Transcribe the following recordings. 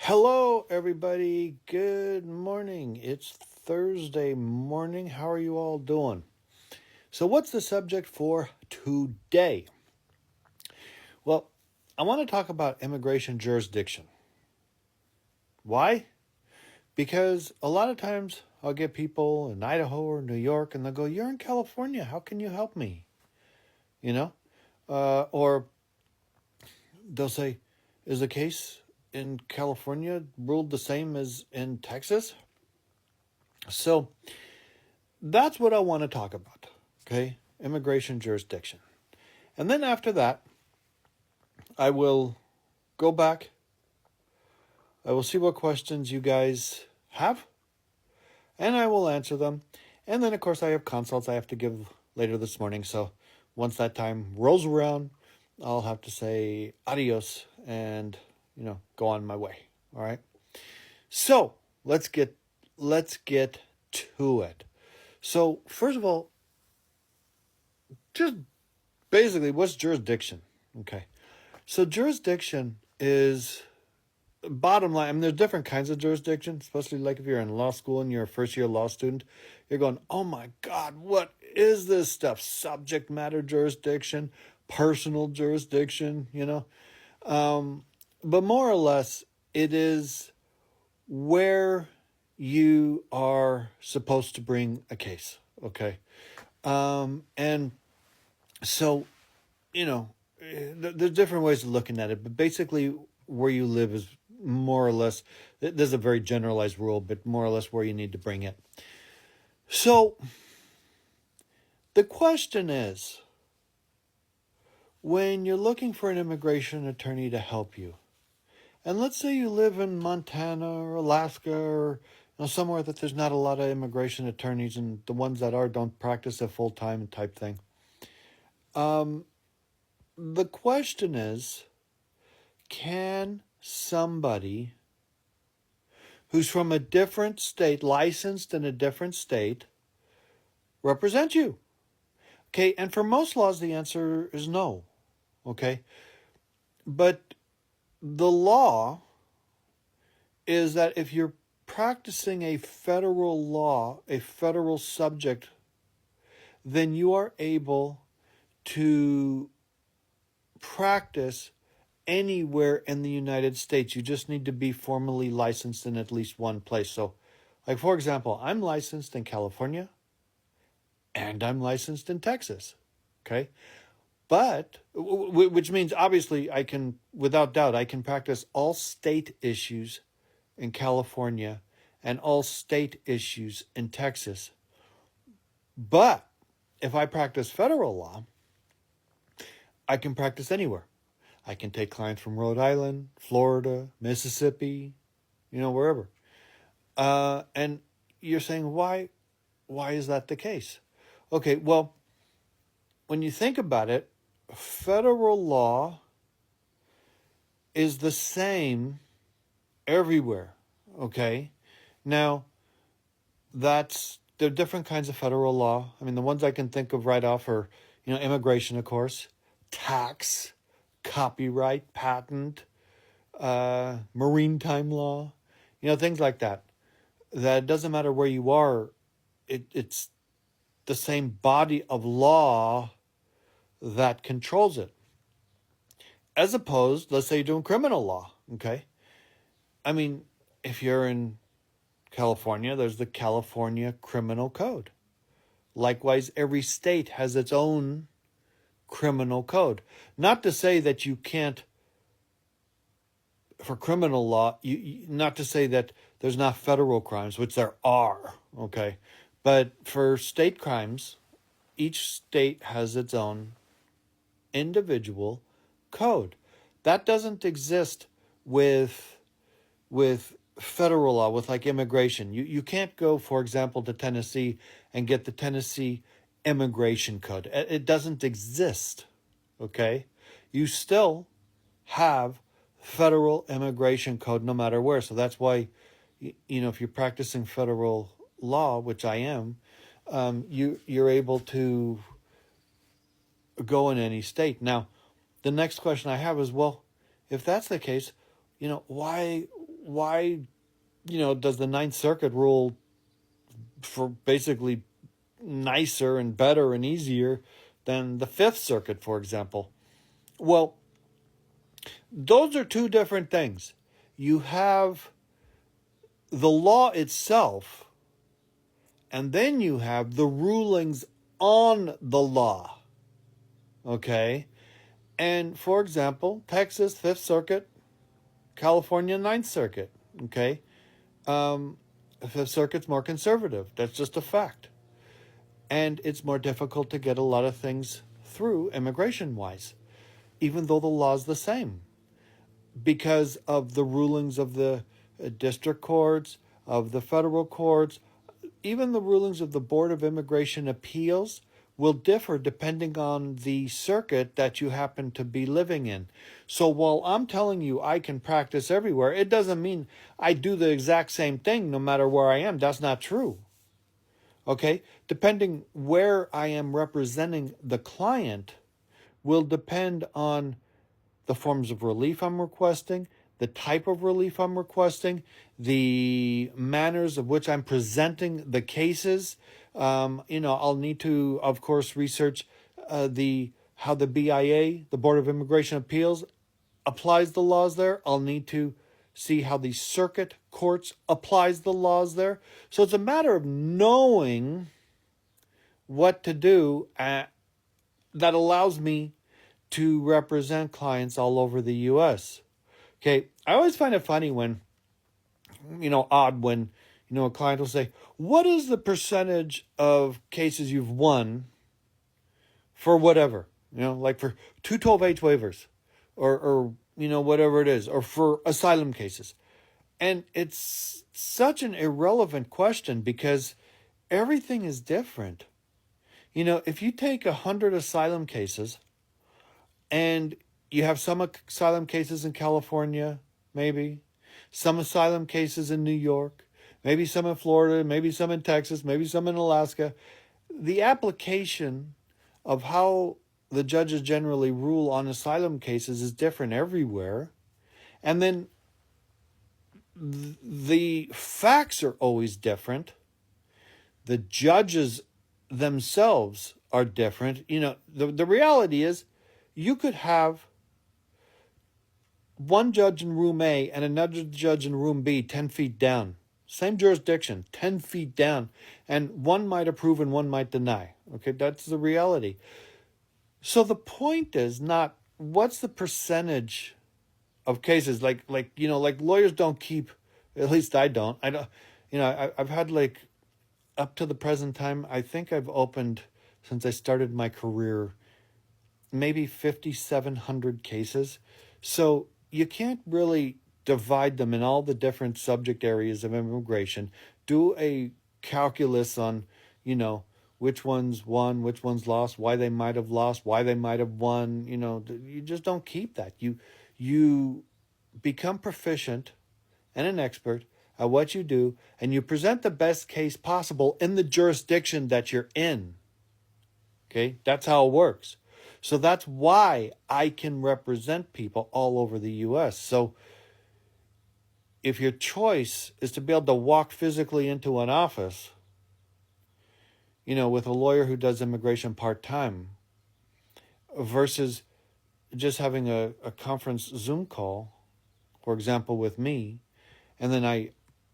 Hello, everybody. Good morning. It's Thursday morning. How are you all doing? So, what's the subject for today? Well, I want to talk about immigration jurisdiction. Why? Because a lot of times I'll get people in Idaho or New York and they'll go, "You're in California. How can you help me?" You know? Or they'll say, "Is the case in California ruled the same as in Texas?" So, that's what I want to talk about, okay? Immigration jurisdiction. And then after that, I will go back. I will see what questions you guys have, and I will answer them. And then, of course, I have consults I have to give later this morning. So once that time rolls around, I'll have to say adios and, go on my way. All right. So let's get to it. So first of all, just basically, what's jurisdiction? Okay. So jurisdiction is bottom line. I mean, there's different kinds of jurisdiction, especially like if you're in law school and you're a first year law student, you're going, "Oh my God, what is this stuff? Subject matter jurisdiction, personal jurisdiction, But more or less, it is where you are supposed to bring a case. Okay. And so, there's different ways of looking at it, but basically where you live is more or less, there's a very generalized rule, but more or less where you need to bring it. So the question is, when you're looking for an immigration attorney to help you, and let's say you live in Montana or Alaska or somewhere that there's not a lot of immigration attorneys, and the ones that are don't practice it full-time type thing. The question is, can somebody who's from a different state, licensed in a different state, represent you? Okay, and for most laws, the answer is no. Okay, but the law is that if you're practicing a federal law, a federal subject, then you are able to practice anywhere in the United States. You just need to be formally licensed in at least one place. So, like, for example, I'm licensed in California and I'm licensed in Texas. Okay. But, which means obviously I can, without doubt, I can practice all state issues in California and all state issues in Texas. But if I practice federal law, I can practice anywhere. I can take clients from Rhode Island, Florida, Mississippi, wherever. And you're saying, why is that the case? Okay, well, when you think about it, federal law is the same everywhere, okay? Now, there are different kinds of federal law. I mean, the ones I can think of right off are, immigration, of course, tax, copyright, patent, maritime law, things like that. That doesn't matter where you are, it's the same body of law that controls it. As opposed, let's say you're doing criminal law, okay? I mean, if you're in California, there's the California Criminal Code. Likewise, every state has its own criminal code. Not to say that you can't, for criminal law, not to say that there's not federal crimes, which there are, okay? But for state crimes, each state has its own individual code. That doesn't exist with federal law, with like immigration. You can't go, for example, to Tennessee and get the Tennessee immigration code. It doesn't exist, okay? You still have federal immigration code no matter where. So that's why, if you're practicing federal law, which I am, you're able to go in any state. Now, the next question I have is, well, if that's the case, why why, does the Ninth Circuit rule for basically nicer and better and easier than the Fifth Circuit, for example? Well, those are two different things. You have the law itself, and then you have the rulings on the law. Okay? And for example, Texas, Fifth Circuit, California, Ninth Circuit. Okay? Fifth Circuit's more conservative. That's just a fact. And it's more difficult to get a lot of things through immigration-wise, even though the law's the same, because of the rulings of the district courts, of the federal courts, even the rulings of the Board of Immigration Appeals will differ depending on the circuit that you happen to be living in. So while I'm telling you I can practice everywhere, it doesn't mean I do the exact same thing no matter where I am. That's not true. Okay? Depending where I am representing the client will depend on the forms of relief I'm requesting, the type of relief I'm requesting, the manners of which I'm presenting the cases. I'll need to, of course, research how the BIA, the Board of Immigration Appeals, applies the laws there. I'll need to see how the circuit courts applies the laws there. So it's a matter of knowing what to do that allows me to represent clients all over the U.S. Okay, I always find it funny when, odd when, a client will say, what is the percentage of cases you've won for whatever? Like for 212H waivers or whatever it is, or for asylum cases. And it's such an irrelevant question because everything is different. If you take 100 asylum cases and you have some asylum cases in California, maybe, some asylum cases in New York, maybe some in Florida, maybe some in Texas, maybe some in Alaska, the application of how the judges generally rule on asylum cases is different everywhere. And then the facts are always different. The judges themselves are different. The reality is you could have one judge in room A and another judge in room B 10 feet down. Same jurisdiction, 10 feet down. And one might approve and one might deny. Okay, that's the reality. So the point is not what's the percentage of cases like lawyers don't keep, at least I don't. I've had up to the present time, I think I've opened since I started my career maybe 5,700 cases. So you can't really divide them in all the different subject areas of immigration. Do a calculus on, which ones won, which ones lost, why they might have lost, why they might have won. You just don't keep that. You become proficient and an expert at what you do, and you present the best case possible in the jurisdiction that you're in. Okay? That's how it works. So that's why I can represent people all over the U.S. So if your choice is to be able to walk physically into an office, with a lawyer who does immigration part-time versus just having a conference Zoom call, for example, with me, and then I,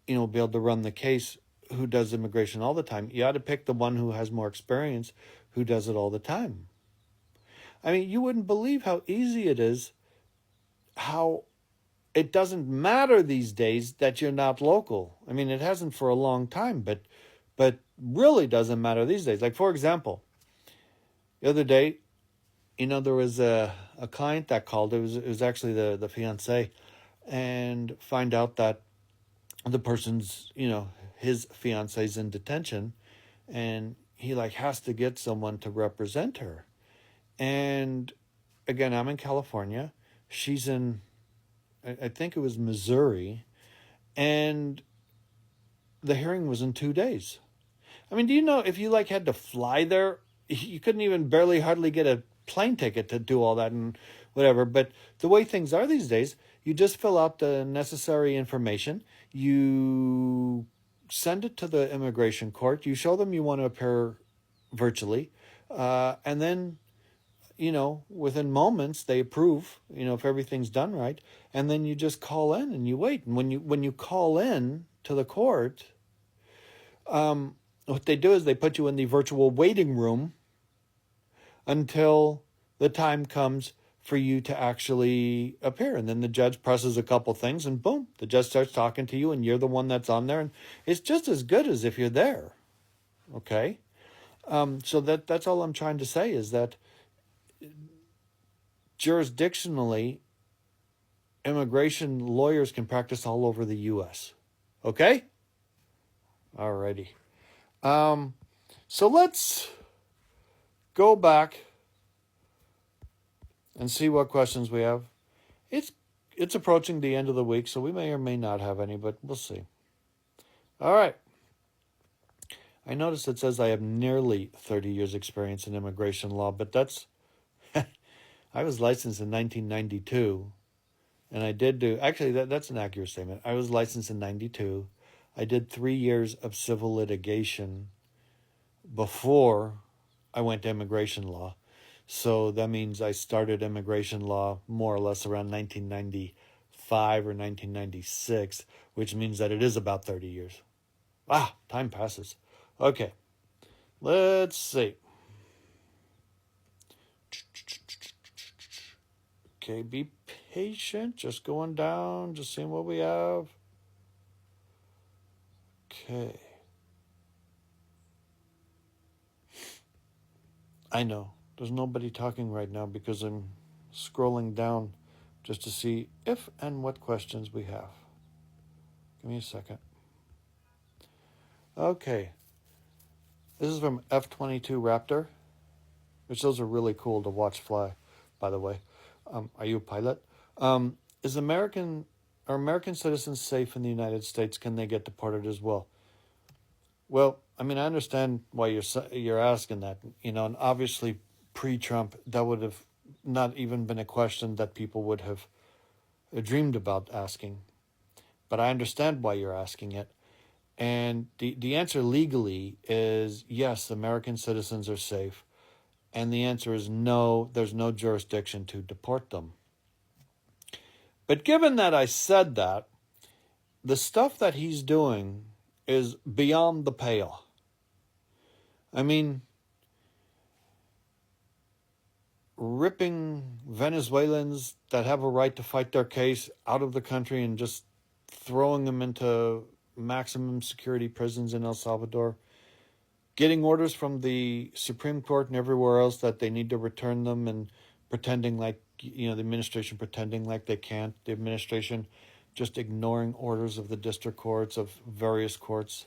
be able to run the case who does immigration all the time, you ought to pick the one who has more experience, who does it all the time. I mean, you wouldn't believe how easy it is, how it doesn't matter these days that you're not local. I mean, it hasn't for a long time, but really doesn't matter these days. Like, for example, the other day, there was a client that called. It was actually the fiance, and find out that the person's, his fiance's in detention, and he has to get someone to represent her. And again, I'm in California. She's in, I think it was Missouri. And the hearing was in 2 days. I mean, do you know if you had to fly there, you couldn't even hardly get a plane ticket to do all that. And whatever. But the way things are these days, you just fill out the necessary information. You send it to the immigration court. You show them you want to appear virtually. And then, within moments they approve, if everything's done right. And then you just call in and you wait. And when you call in to the court, what they do is they put you in the virtual waiting room until the time comes for you to actually appear. And then the judge presses a couple things and boom, the judge starts talking to you and you're the one that's on there. And it's just as good as if you're there. Okay? So that's all I'm trying to say is that jurisdictionally, immigration lawyers can practice all over the U.S. Okay? Alrighty. So let's go back and see what questions we have. It's approaching the end of the week, so we may or may not have any, but we'll see. All right. I noticed it says I have nearly 30 years experience in immigration law, but that's... I was licensed in 1992, and I did do... Actually, that's an accurate statement. I was licensed in 92. I did 3 years of civil litigation before I went to immigration law. So that means I started immigration law more or less around 1995 or 1996, which means that it is about 30 years. Wow, time passes. Okay, let's see. Okay, be patient. Just going down, just seeing what we have. Okay. I know. There's nobody talking right now because I'm scrolling down just to see if and what questions we have. Give me a second. Okay. This is from F-22 Raptor, which those are really cool to watch fly, by the way. Are you a pilot? Are American citizens safe in the United States? Can they get deported as well? Well, I mean, I understand why you're asking that, and obviously pre-Trump, that would have not even been a question that people would have dreamed about asking. But I understand why you're asking it. And the answer legally is yes, American citizens are safe. And the answer is no, there's no jurisdiction to deport them. But given that I said that, the stuff that he's doing is beyond the pale. I mean, ripping Venezuelans that have a right to fight their case out of the country and just throwing them into maximum security prisons in El Salvador, getting orders from the Supreme Court and everywhere else that they need to return them and pretending like, the administration pretending like they can't, the administration just ignoring orders of the district courts, of various courts.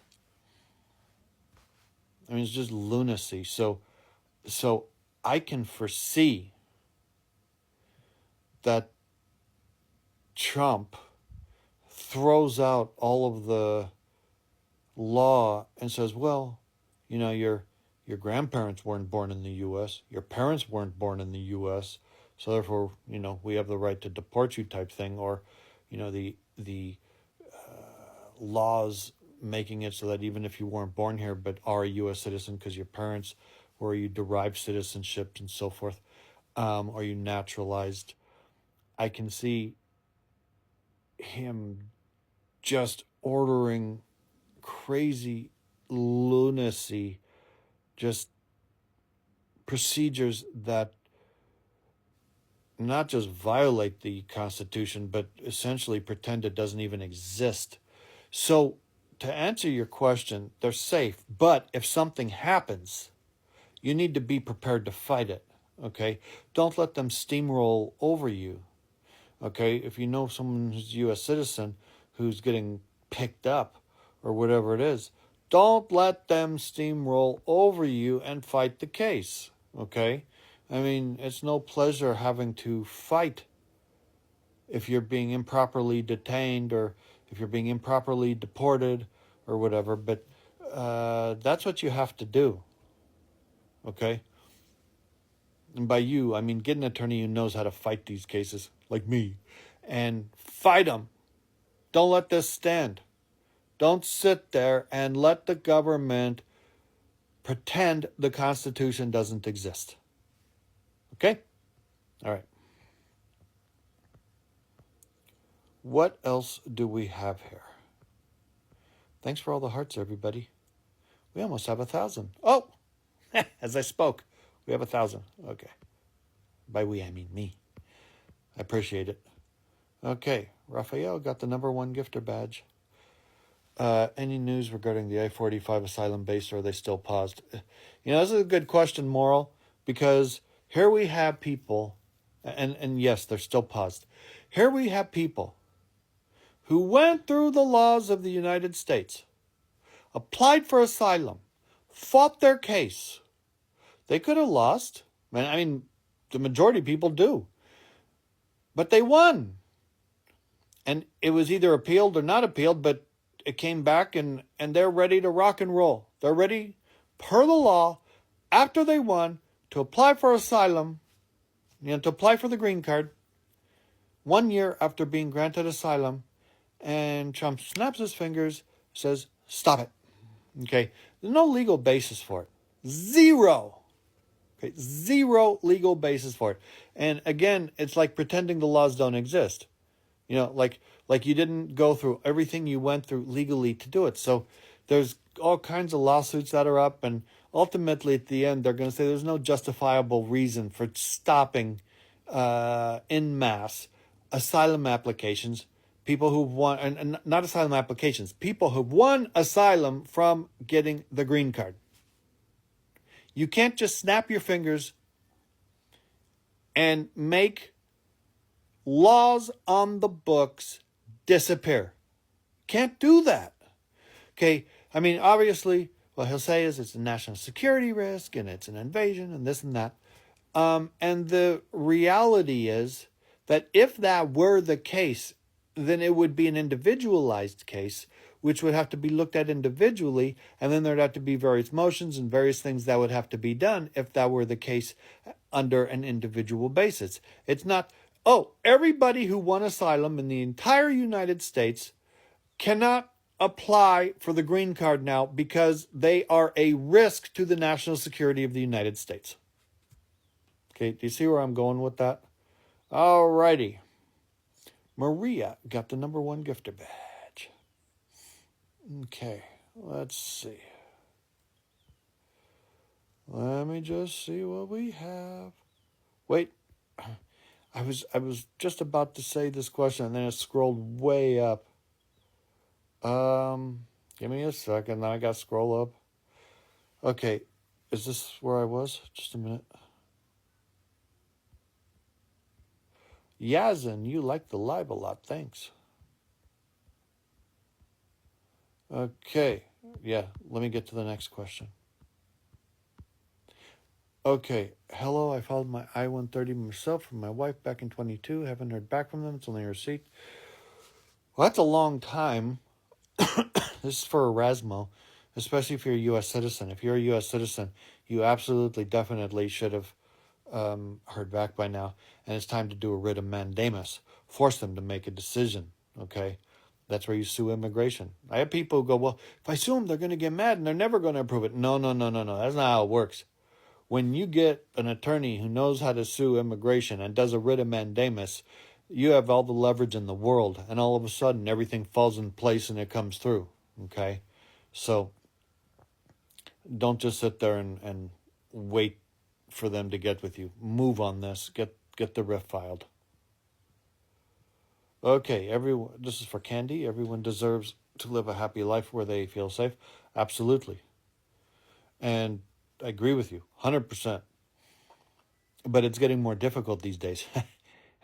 I mean, it's just lunacy. So I can foresee that Trump throws out all of the law and says, well, your grandparents weren't born in the U.S., your parents weren't born in the U.S., so therefore, we have the right to deport you type thing, or, the laws making it so that even if you weren't born here but are a U.S. citizen because your parents were, you derived citizenship and so forth, or you naturalized, I can see him just ordering crazy lunacy, just procedures that not just violate the Constitution, but essentially pretend it doesn't even exist. So to answer your question, they're safe. But if something happens, you need to be prepared to fight it. Okay? Don't let them steamroll over you. Okay? If you know someone who's a U.S. citizen who's getting picked up or whatever it is, don't let them steamroll over you and fight the case. Okay? I mean, it's no pleasure having to fight if you're being improperly detained or if you're being improperly deported or whatever, but that's what you have to do. Okay? And by you, I mean get an attorney who knows how to fight these cases, like me, and fight them. Don't let this stand. Don't sit there and let the government pretend the Constitution doesn't exist. Okay? All right. What else do we have here? Thanks for all the hearts, everybody. We almost have 1,000. Oh, as I spoke, we have 1,000. Okay. By we, I mean me. I appreciate it. Okay. Raphael got the #1 gifter badge. Any news regarding the I-45 asylum base, or are they still paused? This is a good question, Moral, because here we have people, and yes, they're still paused. Here we have people who went through the laws of the United States, applied for asylum, fought their case. They could have lost. I mean, the majority of people do. But they won. And it was either appealed or not appealed, but it came back and they're ready to rock and roll. They're ready, per the law, after they won, to apply for asylum, to apply for the green card, 1 year after being granted asylum, and Trump snaps his fingers, says, stop it. Okay, there's no legal basis for it. Zero. Okay, zero legal basis for it. And again, it's like pretending the laws don't exist. Like you didn't go through everything you went through legally to do it. So there's all kinds of lawsuits that are up, and ultimately at the end they're going to say there's no justifiable reason for stopping en masse asylum applications. People who've won, and not asylum applications, people who've won asylum from getting the green card. You can't just snap your fingers and make laws on the books disappear. Can't do that. Okay, I mean, obviously, what he'll say is it's a national security risk and it's an invasion and this and that. And the reality is that if that were the case, then it would be an individualized case, which would have to be looked at individually, and then there'd have to be various motions and various things that would have to be done if that were the case under an individual basis. It's not, everybody who won asylum in the entire United States cannot apply for the green card now because they are a risk to the national security of the United States. Okay, do you see where I'm going with that? All righty. Maria got the #1 gifter badge. Okay, let's see. Let me just see what we have. Wait, I was just about to say this question and then it scrolled way up. Give me a second. Then I got to scroll up. Okay, is this where I was? Just a minute. Yazin, you like the live a lot. Thanks. Okay. Yeah, let me get to the next question. Okay. Hello, I filed my I-130 myself from my wife back in 22. Haven't heard back from them. It's only a receipt. Well, that's a long time. This is for Erasmo, especially if you're a U.S. citizen. If you're a U.S. citizen, you absolutely, definitely should have heard back by now. And it's time to do a writ of mandamus. Force them to make a decision, okay? That's where you sue immigration. I have people who go, well, if I sue them, they're going to get mad and they're never going to approve it. No. That's not how it works. When you get an attorney who knows how to sue immigration and does a writ of mandamus, you have all the leverage in the world. And all of a sudden, everything falls in place and it comes through, okay? So don't just sit there and wait for them to get with you. Move on this. Get the writ filed. Okay, everyone. This is for Candy. Everyone deserves to live a happy life where they feel safe. Absolutely. And I agree with you, 100%. But it's getting more difficult these days,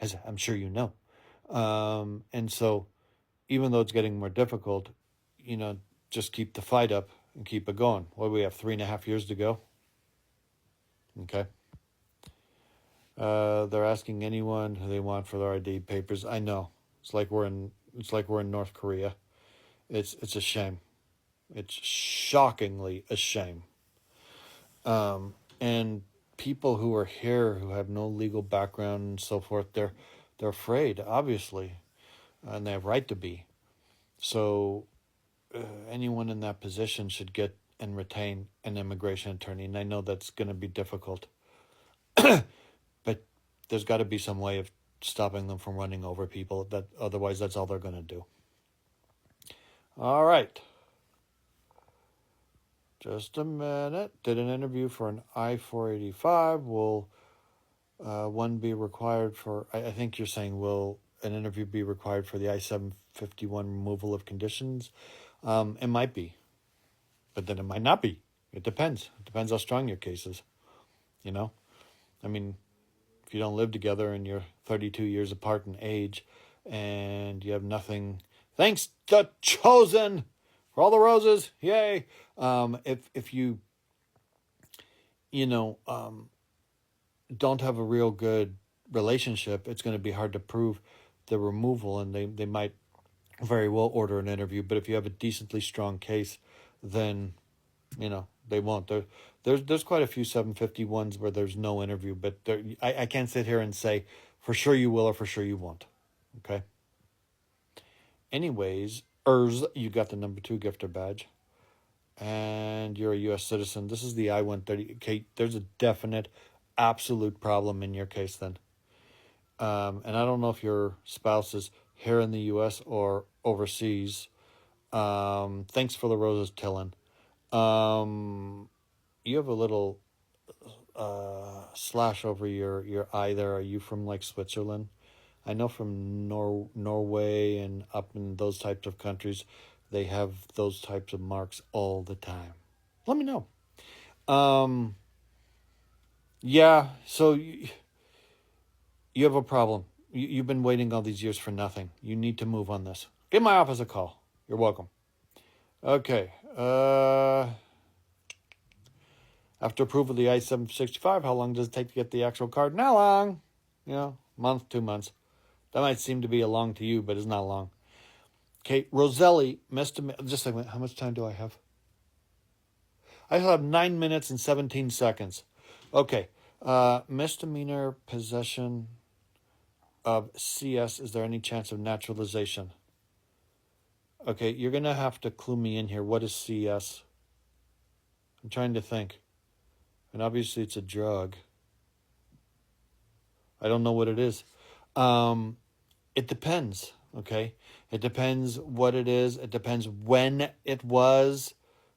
as I'm sure you know. And so, even though it's getting more difficult, just keep the fight up and keep it going. What do we have, 3.5 years to go? Okay. They're asking anyone who they want for their ID papers. I know. It's like we're in North Korea. It's a shame. It's shockingly a shame. And people who are here who have no legal background and so forth, they're afraid, obviously, and they have right to be. So anyone in that position should get and retain an immigration attorney. And I know that's going to be difficult, but there's got to be some way of stopping them from running over people. That otherwise, that's all they're going to do. All right. Just a minute. Did an interview for an I-485. Will one be required for, I think you're saying, will an interview be required for the I-751 removal of conditions? It might be, but then it might not be. It depends. It depends how strong your case is, you know? I mean, if you don't live together and you're 32 years apart in age and you have nothing, thanks to Chosen for all the roses, yay! If you don't have a real good relationship, it's going to be hard to prove the removal, and they might very well order an interview. But if you have a decently strong case, then they won't. There's quite a few 751s where there's no interview, but I can't sit here and say for sure you will or for sure you won't. Okay. Anyways, you got the number 2 gifter badge, and you're a U.S. citizen. This is the I-130. Okay, there's a definite, absolute problem in your case then. And I don't know if your spouse is here in the U.S. or overseas. Thanks for the roses, Tillen. You have a little slash over your eye there. Are you from like Switzerland? I know from Norway and up in those types of countries, they have those types of marks all the time. Let me know. Yeah, so you have a problem. You've been waiting all these years for nothing. You need to move on this. Give my office a call. You're welcome. Okay. After approval of the I-765, how long does it take to get the actual card? Not long. Month, 2 months. That might seem to be a long to you, but it's not long. Okay, Roselli, just a minute. How much time do I have? I have 9 minutes and 17 seconds. Okay. Misdemeanor possession of CS. Is there any chance of naturalization? Okay, you're going to have to clue me in here. What is CS? I'm trying to think. And obviously it's a drug. I don't know what it is. It depends, okay? It depends what it is. It depends when it was.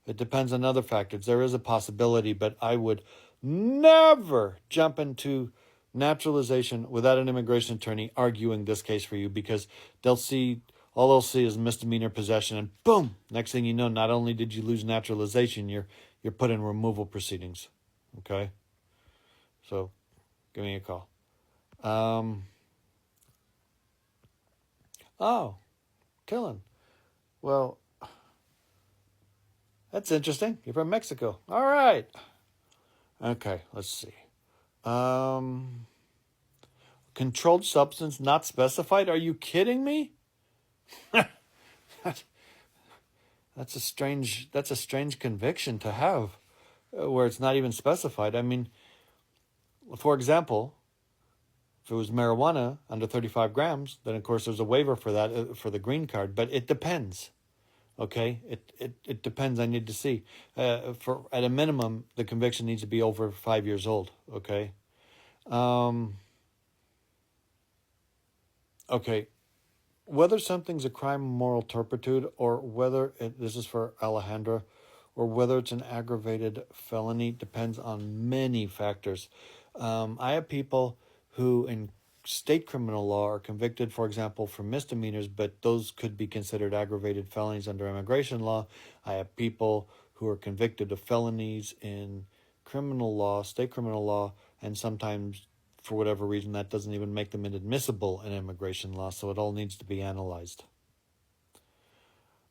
It depends on other factors. There is a possibility, but I would never jump into naturalization without an immigration attorney arguing this case for you, because all they'll see is misdemeanor possession, and boom, next thing you know, not only did you lose naturalization, you're put in removal proceedings. Okay? So give me a call. Oh, Tillen. Well, that's interesting. You're from Mexico. All right. Okay, let's see. Controlled substance not specified? Are you kidding me? That's a strange conviction to have, where it's not even specified. I mean, for example, if it was marijuana under 35 grams, then of course there's a waiver for that for the green card. But it depends. Okay, it depends. I need to see. For at a minimum, the conviction needs to be over 5 years old. Okay. Okay. Whether something's a crime of moral turpitude, or whether this is for Alejandra, or whether it's an aggravated felony, depends on many factors. I have people who in state criminal law are convicted, for example, for misdemeanors, but those could be considered aggravated felonies under immigration law. I have people who are convicted of felonies in criminal law, state criminal law, and sometimes, for whatever reason, that doesn't even make them inadmissible in immigration law, so it all needs to be analyzed.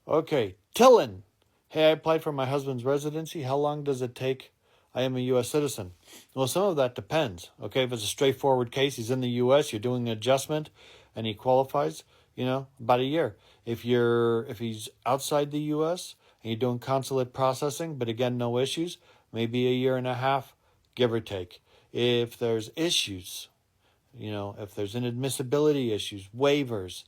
Okay, Tillen. Hey, I applied for my husband's residency. How long does it take? I am a U.S. citizen. Well, some of that depends. Okay, if it's a straightforward case, he's in the U.S., you're doing an adjustment, and he qualifies, about a year. If he's outside the U.S. and you're doing consulate processing, but again, no issues, maybe a year and a half, give or take. If there's issues, if there's inadmissibility issues, waivers,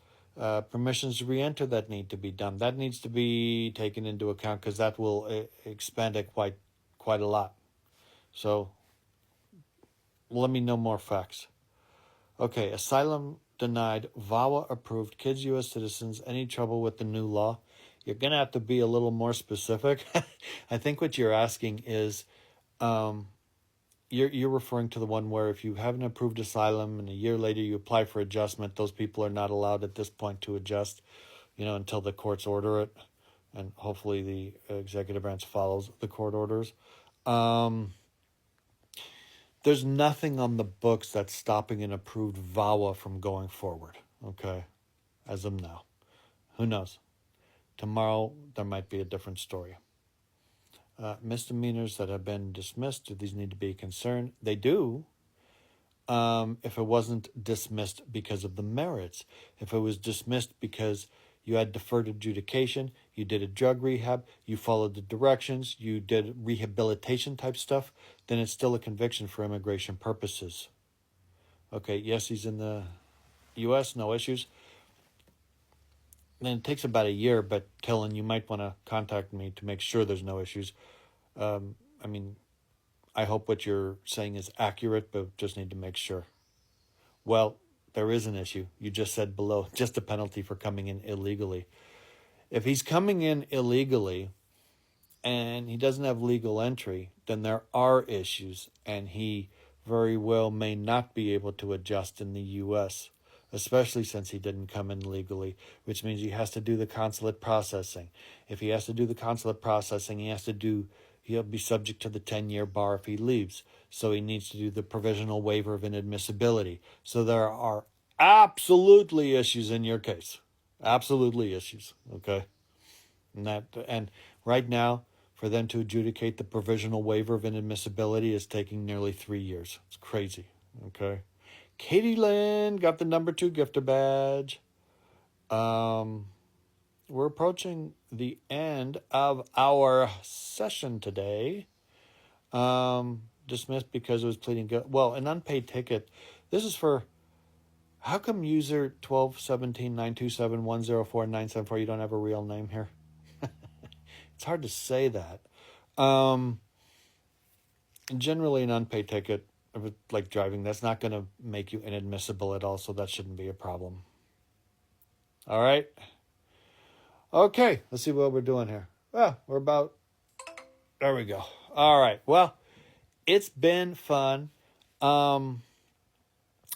permissions to re-enter that need to be done, that needs to be taken into account because that will expand it quite a lot. So let me know more facts. Okay, asylum denied, VAWA approved, kids U.S. citizens, any trouble with the new law? You're going to have to be a little more specific. I think what you're asking is, you're referring to the one where if you have an approved asylum and a year later you apply for adjustment, those people are not allowed at this point to adjust, until the courts order it. And hopefully the executive branch follows the court orders. There's nothing on the books that's stopping an approved VAWA from going forward, okay, as of now. Who knows? Tomorrow, there might be a different story. Misdemeanors that have been dismissed, do these need to be a concern? They do, if it wasn't dismissed because of the merits. If it was dismissed because you had deferred adjudication, you did a drug rehab, you followed the directions, you did rehabilitation type stuff, then it's still a conviction for immigration purposes. Okay, yes, he's in the U.S., no issues. Then it takes about a year, but Kellen, you might want to contact me to make sure there's no issues. I hope what you're saying is accurate, but just need to make sure. Well, there is an issue. You just said below, just a penalty for coming in illegally. If he's coming in illegally and he doesn't have legal entry, then there are issues, and he very well may not be able to adjust in the U.S., especially since he didn't come in legally, which means he has to do the consulate processing. If he has to do the consulate processing, he'll be subject to the 10-year bar if he leaves. So he needs to do the provisional waiver of inadmissibility. So there are absolutely issues in your case. Absolutely issues, okay? And right now, for them to adjudicate the provisional waiver of inadmissibility is taking nearly 3 years. It's crazy, okay? Katie Lynn got the number 2 gifter badge. We're approaching the end of our session today. Dismissed because it was pleading guilty. Well, an unpaid ticket. This is for, how come user 121792710497, you don't have a real name here? It's hard to say that. Generally, an unpaid ticket, like driving, that's not going to make you inadmissible at all, so that shouldn't be a problem. All right. Okay, let's see what we're doing here. Well, there we go. All right, well, it's been fun.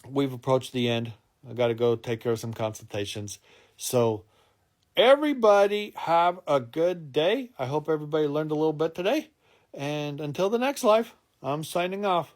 We've approached the end. I got to go take care of some consultations. So everybody have a good day. I hope everybody learned a little bit today. And until the next live, I'm signing off.